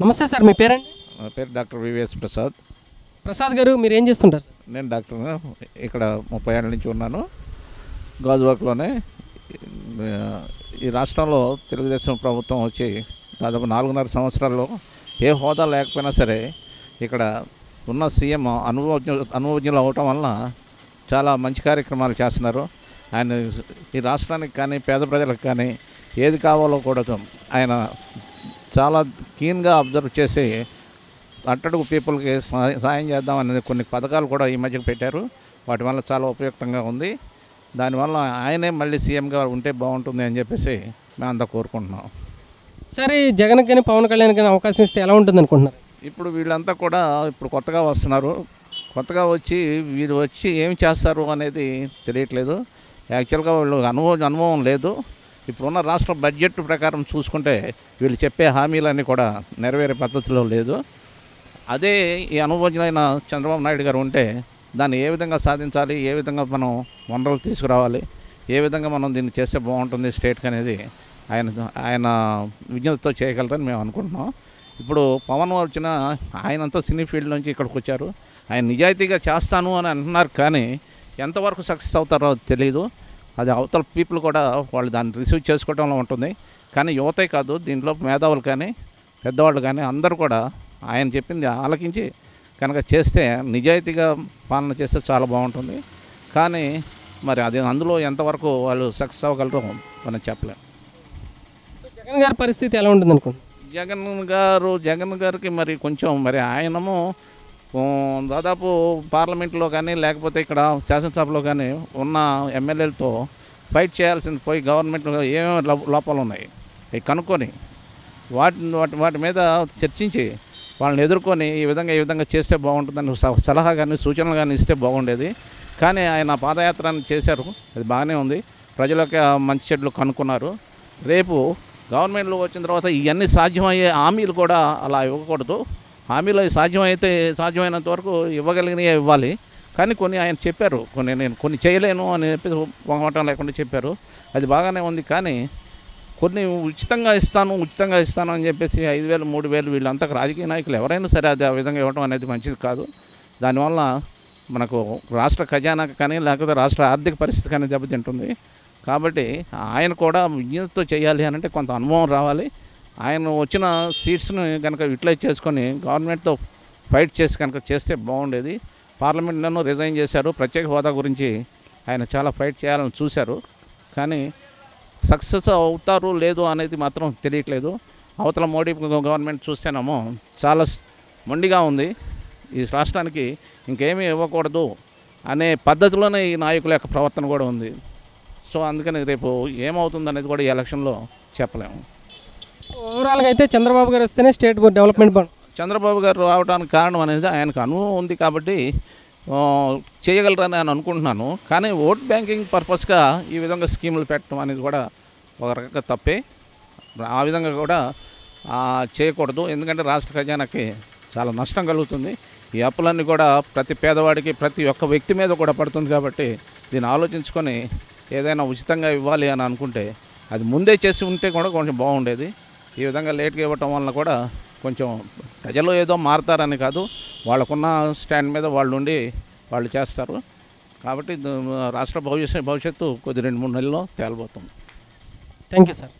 నమస్తే సార్, మీ పేరండి? నా పేరు డాక్టర్ వివిఎస్ ప్రసాద్. ప్రసాద్ గారు, మీరు ఏం చేస్తుంటారు సార్? నేను డాక్టర్ ఇక్కడ 30 ఏళ్ళ నుంచి ఉన్నాను గాజువాకలోనే. ఈ రాష్ట్రంలో తెలుగుదేశం ప్రభుత్వం వచ్చి దాదాపు 4.5 సంవత్సరాల్లో ఏ హోదా లేకపోయినా సరే ఇక్కడ ఉన్న సీఎం అనుభవజ్ఞులు అవటం వలన చాలా మంచి కార్యక్రమాలు చేస్తున్నారు. ఆయన ఈ రాష్ట్రానికి కానీ పేద ప్రజలకు కానీ ఏది కావాలో కూడా ఆయన చాలా కీన్గా అబ్జర్వ్ చేసి అట్టడుగు పీపుల్కి సాయం చేద్దాం అనేది కొన్ని పథకాలు కూడా ఈ మధ్యకు పెట్టారు. వాటి వల్ల చాలా ఉపయుక్తంగా ఉంది. దానివల్ల ఆయనే మళ్ళీ సీఎంగా ఉంటే బాగుంటుంది అని చెప్పేసి మేము అంతా కోరుకుంటున్నాం. సరే, జగన్ కానీ పవన్ కళ్యాణ్ కానీ అవకాశం ఇస్తే ఎలా ఉంటుంది అనుకుంటున్నారు? ఇప్పుడు వీళ్ళంతా కూడా ఇప్పుడు కొత్తగా వస్తున్నారు. కొత్తగా వీరు వచ్చి ఏమి చేస్తారు అనేది తెలియట్లేదు. యాక్చువల్గా వాళ్ళు అనుభవం లేదు. ఇప్పుడున్న రాష్ట్ర బడ్జెట్ ప్రకారం చూసుకుంటే వీళ్ళు చెప్పే హామీలన్నీ కూడా నెరవేరే పద్ధతిలో లేదు. అదే ఈ అనుభవజ్ఞులైన చంద్రబాబు నాయుడు గారు ఉంటే దాన్ని ఏ విధంగా సాధించాలి, ఏ విధంగా మనం వనరులు తీసుకురావాలి, ఏ విధంగా మనం దీన్ని చేస్తే బాగుంటుంది స్టేట్కి అనేది ఆయన విజ్ఞతతో చేయగలరని మేము అనుకుంటున్నాం. ఇప్పుడు పవన్ వచ్చిన ఆయనంతా సినీ ఫీల్డ్ నుంచి ఇక్కడికి వచ్చారు. ఆయన నిజాయితీగా చేస్తాను అని అంటున్నారు, కానీ ఎంతవరకు సక్సెస్ అవుతారో తెలియదు. అది అవతల పీపుల్ కూడా వాళ్ళు దాన్ని రిసీవ్ చేసుకోవడంలో ఉంటుంది. కానీ యువతే కాదు, దీంట్లో మేధావులు కానీ పెద్దవాళ్ళు కానీ అందరూ కూడా ఆయన చెప్పింది ఆలకించి కనుక చేస్తే నిజాయితీగా పాలన చేస్తే చాలా బాగుంటుంది. కానీ మరి అది అందులో ఎంతవరకు వాళ్ళు సక్సెస్ అవ్వగలరో మనం చెప్పలేము. జగన్ గారి పరిస్థితి ఎలా ఉంటుంది అనుకోండి? జగన్ గారికి మరి కొంచెం మరి ఆయనము దాదాపు పార్లమెంట్లో కానీ లేకపోతే ఇక్కడ శాసనసభలో కానీ ఉన్న ఎమ్మెల్యేలతో ఫైట్ చేయాల్సింది పోయి గవర్నమెంట్లో ఏమేమి లోపాలు ఉన్నాయి అవి కనుక్కొని వాటి మీద చర్చించి వాళ్ళని ఎదుర్కొని ఈ విధంగా చేస్తే బాగుంటుందని సలహా కానీ సూచనలు కానీ ఇస్తే బాగుండేది. కానీ ఆయన పాదయాత్రని చేశారు, అది బాగానే ఉంది. ప్రజలకు మంచి చెడ్లు కనుక్కున్నారు. రేపు గవర్నమెంట్లో వచ్చిన తర్వాత ఇవన్నీ సాధ్యమయ్యే హామీలు కూడా అలా ఇవ్వకూడదు. హామీలు సాధ్యమైనంత వరకు ఇవ్వగలిగినవి ఇవ్వాలి. కానీ కొన్ని ఆయన చెప్పారు, కొన్ని చేయలేను అని చెప్పి మొహమాటం లేకుండా చెప్పారు, అది బాగానే ఉంది. కానీ కొన్ని ఉచితంగా ఇస్తాను అని చెప్పేసి 5,000 3,000 వీళ్ళంతా రాజకీయ నాయకులు ఎవరైనా సరే అది ఆ విధంగా ఇవ్వడం అనేది మంచిది కాదు. దానివల్ల మనకు రాష్ట్ర ఖజానాకి కానీ లేకపోతే రాష్ట్ర ఆర్థిక పరిస్థితి కానీ దెబ్బతింటుంది. కాబట్టి ఆయన కూడా విజ్ఞతతో చేయాలి అని అంటే కొంత అనుభవం రావాలి. ఆయన వచ్చిన సీట్స్ని కనుక యూటిలైజ్ చేసుకొని గవర్నమెంట్తో ఫైట్ చేసి కనుక చేస్తే బాగుండేది. పార్లమెంట్లోనూ రిజైన్ చేశారు. ప్రత్యేక హోదా గురించి ఆయన చాలా ఫైట్ చేయాలని చూశారు, కానీ సక్సెస్ అవుతారు లేదు అనేది మాత్రం తెలియట్లేదు. అవతల మోడీ గవర్నమెంట్ చూస్తేనేమో చాలా మొండిగా ఉంది. ఈ రాష్ట్రానికి ఇంకేమీ ఇవ్వకూడదు అనే పద్ధతిలోనే ఈ నాయకుల యొక్క ప్రవర్తన కూడా ఉంది. సో అందుకని రేపు ఏమవుతుంది అనేది కూడా ఈ ఎలక్షన్లో చెప్పలేము. ఓవరాల్గా అయితే చంద్రబాబు గారు వస్తేనే స్టేట్ డెవలప్మెంట్ చంద్రబాబు గారు రావడానికి కారణం అనేది ఆయనకు అనుభవం ఉంది కాబట్టి చేయగలరని నేను అనుకుంటున్నాను. కానీ ఓట్ బ్యాంకింగ్ పర్పస్గా ఈ విధంగా స్కీములు పెట్టడం అనేది కూడా ఒక రకంగా తప్పే. ఆ విధంగా కూడా చేయకూడదు. ఎందుకంటే రాష్ట్ర ఖజానాకి చాలా నష్టం కలుగుతుంది. ఈ అప్పులన్నీ కూడా ప్రతి పేదవాడికి ప్రతి ఒక్క వ్యక్తి మీద కూడా పడుతుంది. కాబట్టి దీన్ని ఆలోచించుకొని ఏదైనా ఉచితంగా ఇవ్వాలి అని అనుకుంటే అది ముందే చేసి ఉంటే కూడా కొంచెం బాగుండేది. ఈ విధంగా లేట్గా ఇవ్వటం వలన కూడా కొంచెం ప్రజలు ఏదో మారుతారని కాదు, వాళ్ళకున్న స్టాండ్ మీద వాళ్ళు చేస్తారు. కాబట్టి రాష్ట్ర భవిష్యత్తు కొద్ది 2-3 నెలల్లో తేలబోతుంది. Thank you sir.